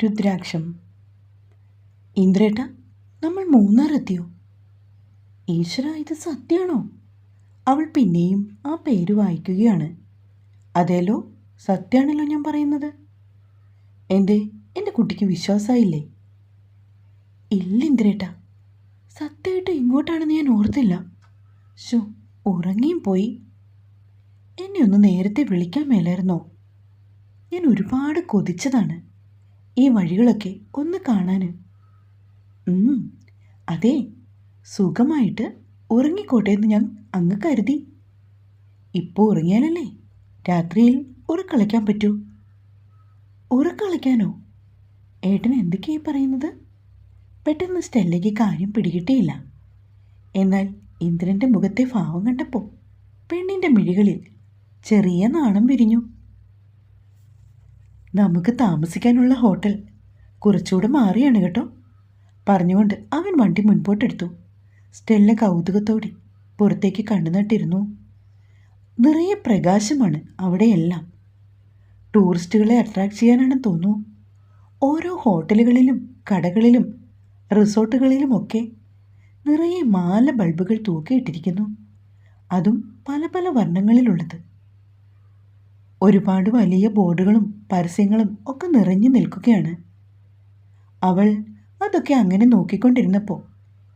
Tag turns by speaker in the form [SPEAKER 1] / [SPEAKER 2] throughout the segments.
[SPEAKER 1] രുദ്രാക്ഷം. ഇന്ദ്രേട്ട, നമ്മൾ മൂന്നാർ എത്തിയോ? ഈശ്വര, ഇത് സത്യമാണോ? അവൾ പിന്നെയും ആ പേര് വായിക്കുകയാണ്. അതേലോ, സത്യമാണല്ലോ ഞാൻ പറയുന്നത്. എന്തേ, എൻ്റെ കുട്ടിക്ക് വിശ്വാസമായില്ലേ? ഇല്ല ഇന്ദ്രേട്ട, സത്യമായിട്ട് ഇങ്ങോട്ടാണെന്ന് ഞാൻ ഓർത്തില്ല. ശോ, ഉറങ്ങിയും പോയി. എന്നെ ഒന്ന് നേരത്തെ വിളിക്കാൻ മേലായിരുന്നോ? ഞാൻ ഒരുപാട് കൊതിച്ചതാണ് ഈ വഴികളൊക്കെ ഒന്ന് കാണാൻ. അതെ, സുഖമായിട്ട് ഉറങ്ങിക്കോട്ടെ എന്ന് ഞാൻ അങ്ങ് കരുതി. ഇപ്പോൾ ഉറങ്ങിയാലല്ലേ രാത്രിയിൽ ഉറക്കളയ്ക്കാൻ പറ്റൂ. ഉറക്കളയ്ക്കാനോ? ഏട്ടൻ എന്തൊക്കെയായി പറയുന്നത്? പെട്ടെന്ന് സ്റ്റെല്ലയ്ക്ക് കാര്യം പിടികിട്ടിയില്ല. എന്നാൽ ഇന്ദ്രൻ്റെ മുഖത്തെ ഭാവം കണ്ടപ്പോൾ പെണ്ണിൻ്റെ മിഴികളിൽ ചെറിയ നാണം വിരിഞ്ഞു. നമുക്ക് താമസിക്കാനുള്ള ഹോട്ടൽ കുറച്ചുകൂടെ മാറിയാണ് കേട്ടോ, പറഞ്ഞുകൊണ്ട് അവൻ വണ്ടി മുൻപോട്ടെടുത്തു. സ്റ്റെല്ല കൗതുകത്തോടെ പുറത്തേക്ക് കണ്ണു നട്ടിരുന്നു. നിറയെ പ്രകാശമാണ് അവിടെയെല്ലാം. ടൂറിസ്റ്റുകളെ അട്രാക്ട് ചെയ്യാനാണെന്ന് തോന്നുന്നു. ഓരോ ഹോട്ടലുകളിലും കടകളിലും റിസോർട്ടുകളിലുമൊക്കെ നിറയെ മാല ബൾബുകൾ തൂക്കിയിട്ടിരിക്കുന്നു. അതും പല പല വർണ്ണങ്ങളിലുള്ളത്. ഒരുപാട് വലിയ ബോർഡുകളും പരസ്യങ്ങളും ഒക്കെ നിറഞ്ഞു നിൽക്കുകയാണ്. അവൾ അതൊക്കെ അങ്ങനെ നോക്കിക്കൊണ്ടിരുന്നപ്പോൾ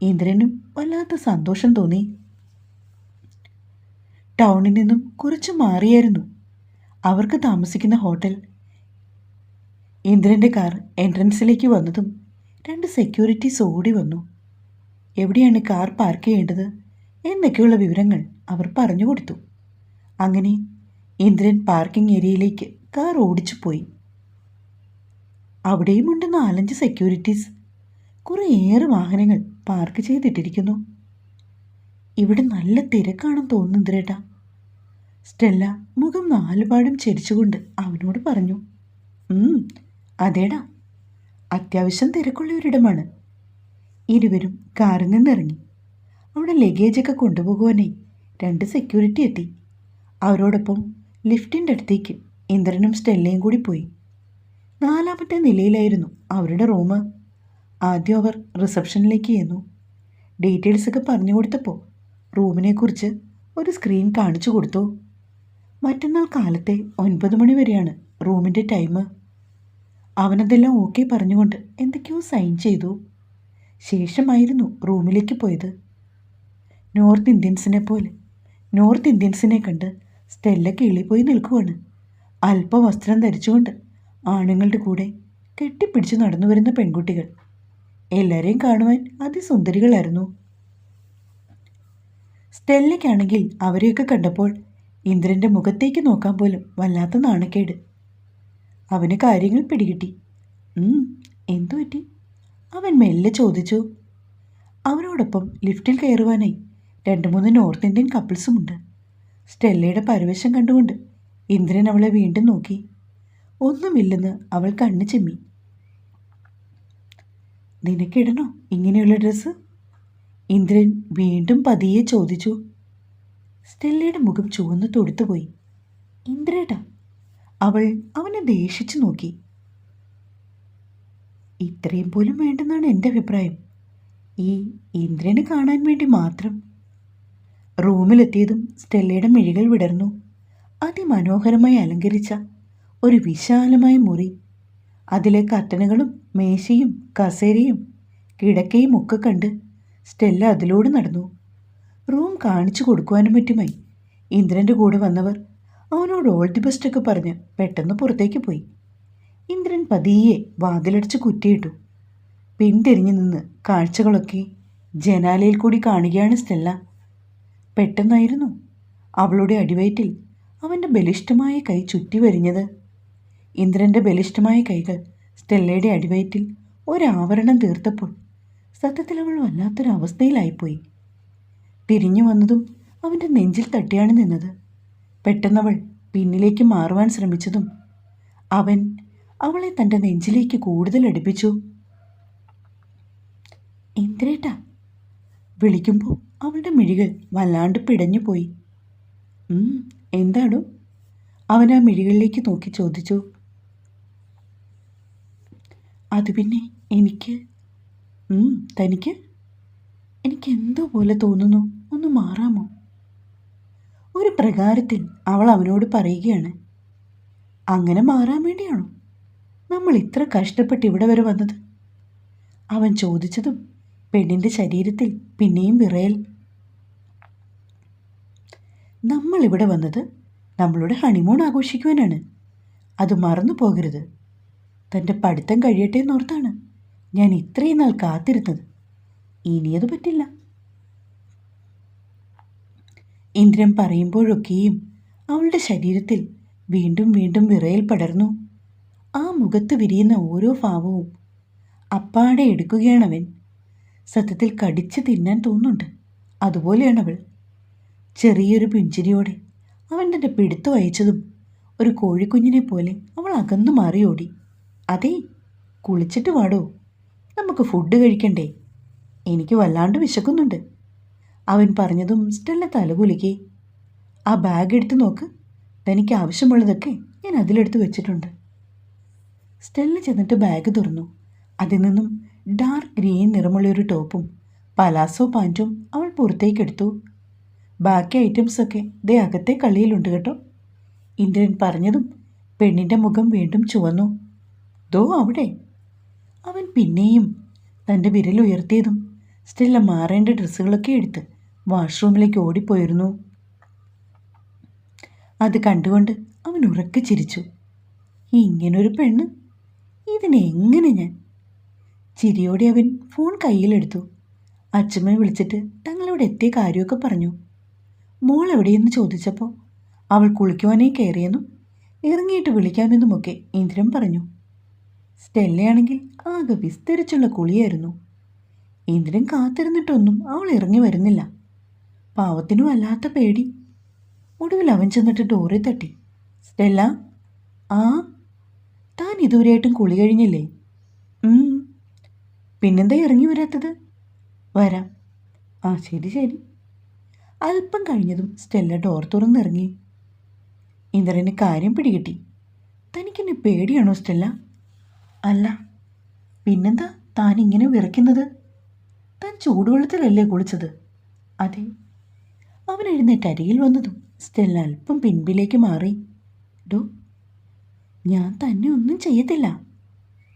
[SPEAKER 1] ഇന്ദ്രനും വല്ലാത്ത സന്തോഷം തോന്നി. ടൗണിൽ നിന്നും കുറച്ച് മാറിയായിരുന്നു അവർക്ക് താമസിക്കുന്ന ഹോട്ടൽ. ഇന്ദ്രൻ്റെ കാർ എൻട്രൻസിലേക്ക് വന്നതും 2 സെക്യൂരിറ്റീസ് ഓടി വന്നു. എവിടെയാണ് കാർ പാർക്ക് ചെയ്യേണ്ടത് എന്നൊക്കെയുള്ള വിവരങ്ങൾ അവർ പറഞ്ഞു കൊടുത്തു. അങ്ങനെ ഇന്ദ്രൻ പാർക്കിംഗ് ഏരിയയിലേക്ക് കാർ ഓടിച്ചു പോയി. അവിടെയുമുണ്ട് 4-5 സെക്യൂരിറ്റീസ്. കുറേയേറെ വാഹനങ്ങൾ പാർക്ക് ചെയ്തിട്ടിരിക്കുന്നു. ഇവിടെ നല്ല തിരക്കാണെന്ന് തോന്നുന്നു ഇന്ദ്രേട്ടാ. സ്റ്റെല്ല മുഖം നാലുപാടും ചരിച്ചുകൊണ്ട് അവനോട് പറഞ്ഞു. അതേടാ, അത്യാവശ്യം തിരക്കുള്ള ഒരിടമാണ്. ഇരുവരും കാറിൽ നിന്നിറങ്ങി. അവിടെ ലഗേജൊക്കെ കൊണ്ടുപോകുവാനായി 2 സെക്യൂരിറ്റി എത്തി. അവരോടൊപ്പം ലിഫ്റ്റിൻ്റെ അടുത്തേക്ക് ഇന്ദ്രനും സ്റ്റെല്ലയും കൂടി പോയി. 4ാമത്തെ നിലയിലായിരുന്നു അവരുടെ റൂം. ആദ്യം അവർ റിസപ്ഷനിലേക്ക് ചെന്നു. ഡീറ്റെയിൽസൊക്കെ പറഞ്ഞു കൊടുത്തപ്പോൾ റൂമിനെക്കുറിച്ച് ഒരു സ്ക്രീൻ കാണിച്ചു കൊടുത്തു. മറ്റന്നാൾ കാലത്തെ 9 മണി വരെയാണ് റൂമിൻ്റെ ടൈം. അവനതെല്ലാം ഓക്കെ പറഞ്ഞുകൊണ്ട് എന്തൊക്കെയോ സൈൻ ചെയ്തു. ശേഷമായിരുന്നു റൂമിലേക്ക് പോയത്. നോർത്ത് ഇന്ത്യൻസിനെ കണ്ട് സ്റ്റെല്ല കിളിപ്പോയി നിൽക്കുവാണ്. അല്പവസ്ത്രം ധരിച്ചുകൊണ്ട് ആണുങ്ങളുടെ കൂടെ കെട്ടിപ്പിടിച്ച് നടന്നു വരുന്ന പെൺകുട്ടികൾ. എല്ലാവരെയും കാണുവാൻ അതിസുന്ദരികളായിരുന്നു. സ്റ്റെല്ലയ്ക്കാണെങ്കിൽ അവരെയൊക്കെ കണ്ടപ്പോൾ ഇന്ദ്രൻ്റെ മുഖത്തേക്ക് നോക്കാൻ പോലും വല്ലാത്ത നാണക്കേട്. അവന് കാര്യങ്ങൾ പിടികിട്ടി. എന്തു പറ്റി? അവൻ മെല്ലെ ചോദിച്ചു. അവരോടൊപ്പം ലിഫ്റ്റിൽ കയറുവാനായി 2-3 നോർത്ത് ഇന്ത്യൻ കപ്പിൾസുമുണ്ട്. സ്റ്റെല്ലയുടെ പരവേശം കണ്ടുകൊണ്ട് ഇന്ദ്രൻ അവളെ വീണ്ടും നോക്കി. ഒന്നുമില്ലെന്ന് അവൾ കണ്ണു ചിമ്മി. നിനക്കിടണോ ഇങ്ങനെയുള്ള ഡ്രസ്സ്? ഇന്ദ്രൻ വീണ്ടും പതിയെ ചോദിച്ചു. സ്റ്റെല്ലയുടെ മുഖം ചുവന്ന് തൊടുത്തുപോയി. ഇന്ദ്രേട്ടാ, അവൾ അവനെ ദേഷിച്ചു നോക്കി. ഇത്രയും പോലും വേണ്ടെന്നാണ് എൻ്റെ അഭിപ്രായം. ഈ ഇന്ദ്രന് കാണാൻ വേണ്ടി മാത്രം. റൂമിലെത്തിയതും സ്റ്റെല്ലയുടെ മിഴികൾ വിടർന്നു. അതിമനോഹരമായി അലങ്കരിച്ച ഒരു വിശാലമായ മുറി. അതിലെ കർട്ടനുകളും മേശയും കസേരയും കിടക്കയും ഒക്കെ കണ്ട് സ്റ്റെല്ല അതിലൂടെ നടന്നു. റൂം കാണിച്ചു കൊടുക്കുവാനും മറ്റുമായി ഇന്ദ്രൻ്റെ കൂടെ വന്നവർ അവനോട് ഓൾ ദി ബെസ്റ്റ് ഒക്കെ പറഞ്ഞ് പെട്ടെന്ന് പുറത്തേക്ക് പോയി. ഇന്ദ്രൻ പതിയെ വാതിലടിച്ച് കുറ്റിയിട്ടു. പിന്തിരിഞ്ഞു നിന്ന് കാഴ്ചകളൊക്കെ ജനാലയിൽ കൂടി കാണുകയാണ് സ്റ്റെല്ല. പെട്ടെന്നായിരുന്നു അവളുടെ അടിവയറ്റിൽ അവൻ്റെ ബലിഷ്ഠമായ കൈ ചുറ്റി വരിഞ്ഞത്. ഇന്ദ്രൻ്റെ ബലിഷ്ഠമായ കൈകൾ സ്റ്റെല്ലയുടെ അടിവയറ്റിൽ ഒരാവരണം തീർത്തപ്പോൾ സത്യത്തിൽ അവൾ വല്ലാത്തൊരവസ്ഥയിലായിപ്പോയി. തിരിഞ്ഞു വന്നതും അവൻ്റെ നെഞ്ചിൽ തട്ടിയാണ് നിന്നത്. പെട്ടെന്നവൾ പിന്നിലേക്ക് മാറുവാൻ ശ്രമിച്ചതും അവൻ അവളെ തൻ്റെ നെഞ്ചിലേക്ക് കൂടുതൽ അടുപ്പിച്ചു. ഇന്ദ്രേട്ടാ വിളിക്കുമ്പോൾ അവളുടെ മിഴികൾ വല്ലാണ്ട് പിടഞ്ഞു പോയി. എന്താണോ? അവൻ ആ മിഴികളിലേക്ക് നോക്കി ചോദിച്ചു. അത് പിന്നെ എനിക്ക് തനിക്ക് എനിക്കെന്തോ പോലെ തോന്നുന്നു. ഒന്ന് മാറാമോ? ഒരു പ്രകാരത്തിൽ അവൾ അവനോട് പറയുകയാണ്. അങ്ങനെ മാറാൻ വേണ്ടിയാണോ നമ്മൾ ഇത്ര കഷ്ടപ്പെട്ട് ഇവിടെ വരെ വന്നത്? അവൻ ചോദിച്ചതും പെണ്ണിൻ്റെ ശരീരത്തിൽ പിന്നെയും വിറയൽ. നമ്മളിവിടെ വന്നത് നമ്മളുടെ ഹണിമൂൺ ആഘോഷിക്കുവാനാണ്. അത് മറന്നു പോകരുത്. തൻ്റെ പഠിത്തം കഴിയട്ടെ എന്നോർത്താണ് ഞാൻ ഇത്രയും നാൾ കാത്തിരുന്നത്. ഇനിയത് പറ്റില്ല. ഇന്ദ്രൻ പറയുമ്പോഴൊക്കെയും അവളുടെ ശരീരത്തിൽ വീണ്ടും വീണ്ടും വിറയൽ പടർന്നു. ആ മുഖത്ത് വിരിയുന്ന ഓരോ ഭാവവും അപ്പാടെ എടുക്കുകയാണവൻ. സത്യത്തിൽ കടിച്ചു തിന്നാൻ തോന്നുന്നുണ്ട്. അതുപോലെയാണവൾ. ചെറിയൊരു പുഞ്ചിരിയോടെ അവൻ തൻ്റെ പിടുത്തം അയച്ചതും ഒരു കോഴിക്കുഞ്ഞിനെ പോലെ അവൾ അകന്നു മാറി ഓടി. അതേ, കുളിച്ചിട്ട് വാടോ, നമുക്ക് ഫുഡ് കഴിക്കണ്ടേ? എനിക്ക് വല്ലാണ്ട് വിശക്കുന്നുണ്ട്. അവൻ പറഞ്ഞതും സ്റ്റെല്ല തലകുലുക്കി. ആ ബാഗ് എടുത്ത് നോക്ക്, തനിക്ക് ആവശ്യമുള്ളതൊക്കെ ഞാൻ അതിലെടുത്ത് വെച്ചിട്ടുണ്ട്. സ്റ്റെല്ല ചെന്നിട്ട് ബാഗ് തുറന്നു. അതിൽ നിന്നും ഡാർക്ക് ഗ്രീൻ നിറമുള്ളൊരു ടോപ്പും പലാസോ പാൻറ്റും അവൾ പുറത്തേക്കെടുത്തു. ബാക്കി ഐറ്റംസൊക്കെ ദേ അകത്തെ കള്ളിയിലുണ്ട് കേട്ടോ. ഇന്ദ്രൻ പറഞ്ഞതും പെണ്ണിൻ്റെ മുഖം വീണ്ടും ചുവന്നു. ദോ അവിടെ. അവൻ പിന്നെയും തൻ്റെ വിരലുയർത്തിയതും സ്റ്റെല്ല മാറേണ്ട ഡ്രസ്സുകളൊക്കെ എടുത്ത് വാഷ്റൂമിലേക്ക് ഓടിപ്പോയിരുന്നു. അത് കണ്ടുകൊണ്ട് അവൻ ഉറക്കെ ചിരിച്ചു. ഇങ്ങനൊരു പെണ്ണ്, ഇതിനെങ്ങനെ ഞാൻ? ചിരിയോടെ അവൻ ഫോൺ കയ്യിലെടുത്തു. അച്ഛമ്മയെ വിളിച്ചിട്ട് തങ്ങളിവിടെ എത്തിയ കാര്യമൊക്കെ പറഞ്ഞു. മോൾ എവിടെയെന്ന് ചോദിച്ചപ്പോൾ അവൾ കുളിക്കുവാനേ കയറിയെന്നും ഇറങ്ങിയിട്ട് വിളിക്കാമെന്നുമൊക്കെ ഇന്ദ്രൻ പറഞ്ഞു. സ്റ്റെല്ലയാണെങ്കിൽ ആകെ വിസ്തരിച്ചുള്ള കുളിയായിരുന്നു. ഇന്ദ്രൻ കാത്തിരുന്നിട്ടൊന്നും അവൾ ഇറങ്ങി വരുന്നില്ല. പാവത്തിനും അല്ലാത്ത പേടി. ഒടുവിൽ അവൻ ചെന്നിട്ട് ഡോറിൽ തട്ടി. സ്റ്റെല്ല, ആ, താൻ ഇതുവരെയായിട്ടും കുളി കഴിഞ്ഞില്ലേ? പിന്നെന്താ ഇറങ്ങി വരാത്തത്? വരാം. ആ ശരി ശരി. അല്പം കഴിഞ്ഞതും സ്റ്റെല്ല ഡോർ തുറന്നിറങ്ങി. ഇന്ദ്രന് കാര്യം പിടികിട്ടി. തനിക്കെന്നെ പേടിയാണോ സ്റ്റെല്ല? അല്ല, പിന്നെന്താ താൻ ഇങ്ങനെ വിറയ്ക്കുന്നത്? താൻ ചൂടുവെള്ളത്തിലല്ലേ കുളിച്ചത്? അതെ. അവൻ എഴുന്നേറ്റ് അരികിൽ വന്നതും സ്റ്റെല്ല അല്പം പിൻപിലേക്ക് മാറി. ഡോ, ഞാൻ തന്നെ ഒന്നും ചെയ്യത്തില്ല.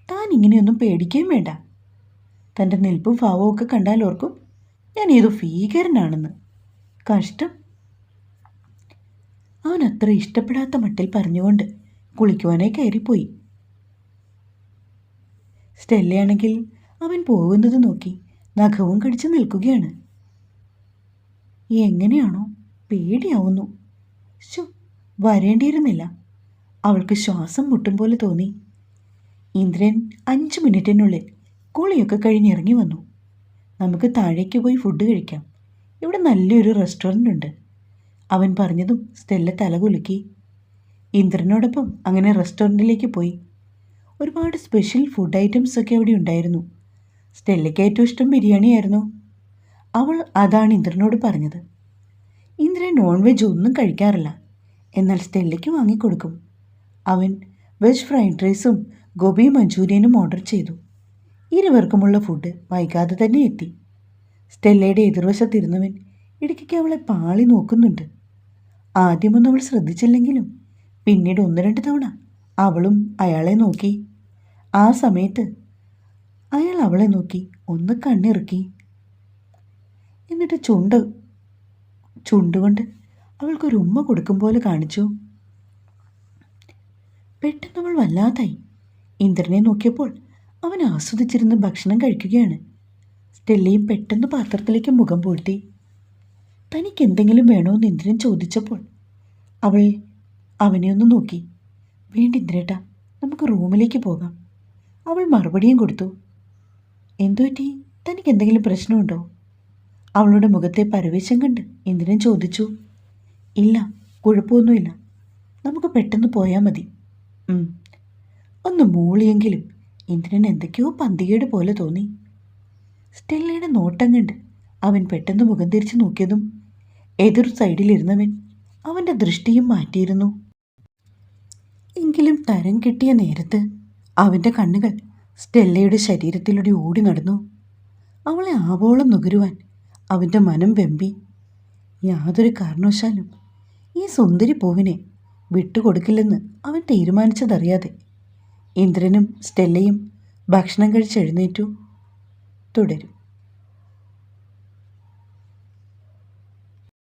[SPEAKER 1] താൻ ഇങ്ങനെയൊന്നും പേടിക്കുകയും വേണ്ട. തൻ്റെ നിൽപ്പും ഭാവവും ഒക്കെ കണ്ടാൽ ഓർക്കും ഞാൻ ഏതോ ഭീകരനാണെന്ന്. കഷ്ടം. അവൻ അത്ര ഇഷ്ടപ്പെടാത്ത മട്ടിൽ പറഞ്ഞുകൊണ്ട് കുളിക്കുവാനായി കയറിപ്പോയി. സ്റ്റെല്ലയാണെങ്കിൽ അവൻ പോകുന്നത് നോക്കി നഖവും കടിച്ചു നിൽക്കുകയാണ്. എങ്ങനെയാണോ പേടിയാവുന്നു. വരേണ്ടിയിരുന്നില്ല. അവൾക്ക് ശ്വാസം മുട്ടും പോലെ തോന്നി. ഇന്ദ്രൻ 5 മിനിറ്റിനുള്ളിൽ കുളിയൊക്കെ കഴിഞ്ഞിറങ്ങി വന്നു. നമുക്ക് താഴേക്ക് പോയി ഫുഡ് കഴിക്കാം, ഇവിടെ നല്ലൊരു റെസ്റ്റോറൻ്റ് ഉണ്ട്. അവൻ പറഞ്ഞതും സ്റ്റെല്ല തലകുലുക്കി. ഇന്ദ്രനോടൊപ്പം അങ്ങനെ റെസ്റ്റോറൻറ്റിലേക്ക് പോയി. ഒരുപാട് സ്പെഷ്യൽ ഫുഡ് ഐറ്റംസ് ഒക്കെ അവിടെ ഉണ്ടായിരുന്നു. സ്റ്റെല്ലയ്ക്ക് ഏറ്റവും ഇഷ്ടം ബിരിയാണിയായിരുന്നു. അവൾ അതാണ് ഇന്ദ്രനോട് പറഞ്ഞത്. ഇന്ദ്രൻ നോൺ വെജ് ഒന്നും കഴിക്കാറില്ല, എന്നാൽ സ്റ്റെല്ലയ്ക്ക് വാങ്ങിക്കൊടുക്കും. അവൻ വെജ് ഫ്രൈഡ് റൈസും ഗോബി മഞ്ചൂരിയനും ഓർഡർ ചെയ്തു. ഇരുവർക്കുമുള്ള ഫുഡ് വൈകാതെ തന്നെ എത്തി. സ്റ്റെല്ലയുടെ എതിർവശത്തിരുന്നവൻ ഇടയ്ക്കൊക്കെ അവളെ പാളി നോക്കുന്നുണ്ട്. ആദ്യമൊന്നും അവൾ ശ്രദ്ധിച്ചില്ലെങ്കിലും പിന്നീട് 1-2 തവണ അവളും അയാളെ നോക്കി. ആ സമയത്ത് അയാൾ അവളെ നോക്കി ഒന്ന് കണ്ണിറുക്കി. എന്നിട്ട് ചുണ്ടുകൊണ്ട് അവൾക്കൊരു ഉമ്മ കൊടുക്കും പോലെ കാണിച്ചു. പെട്ടെന്ന് അവൾ വല്ലാതായി. ഇന്ദ്രനെ നോക്കിയപ്പോൾ അവൻ ആസ്വദിച്ചിരുന്ന് ഭക്ഷണം കഴിക്കുകയാണ്. സ്റ്റെല്ലയും പെട്ടെന്ന് പാത്രത്തിലേക്ക് മുഖം പൂഴ്ത്തി. തനിക്ക് എന്തെങ്കിലും വേണമെന്ന് ഇന്ദ്രൻ ചോദിച്ചപ്പോൾ അവൾ അവനെ ഒന്ന് നോക്കി. വേണ്ട ഇന്ദ്രേട്ടാ, നമുക്ക് റൂമിലേക്ക് പോകാം. അവൾ മറുപടിയും കൊടുത്തു. എന്തുപറ്റി? തനിക്ക് എന്തെങ്കിലും പ്രശ്നമുണ്ടോ? അവളുടെ മുഖത്തെ പരവേശം കണ്ട് ഇന്ദ്രൻ ചോദിച്ചു. ഇല്ല, കുഴപ്പമൊന്നുമില്ല, നമുക്ക് പെട്ടെന്ന് പോയാൽ മതി. ഒന്ന് മൂളിയെങ്കിലും ഇന്ദ്രൻ എന്തൊക്കെയോ പന്തികേട് പോലെ തോന്നി. സ്റ്റെല്ലയുടെ നോട്ടം കണ്ട് അവൻ പെട്ടെന്ന് മുഖം തിരിച്ചു നോക്കിയതും എതിർ സൈഡിലിരുന്നവൻ അവൻ്റെ ദൃഷ്ടിയും മാറ്റിയിരുന്നു. എങ്കിലും തരം കിട്ടിയ നേരത്ത് അവൻ്റെ കണ്ണുകൾ സ്റ്റെല്ലയുടെ ശരീരത്തിലൂടെ ഓടി നടന്നു. അവളെ ആവോളം നുകരുവാൻ അവൻ്റെ മനം വെമ്പി. യാതൊരു കാരണവശാലും ഈ സുന്ദരി പൂവിനെ വിട്ടുകൊടുക്കില്ലെന്ന് അവൻ തീരുമാനിച്ചതറിയാതെ ഇന്ദ്രനും സ്റ്റെല്ലയും ഭക്ഷണം കഴിച്ചെഴുന്നേറ്റു. തുടരും.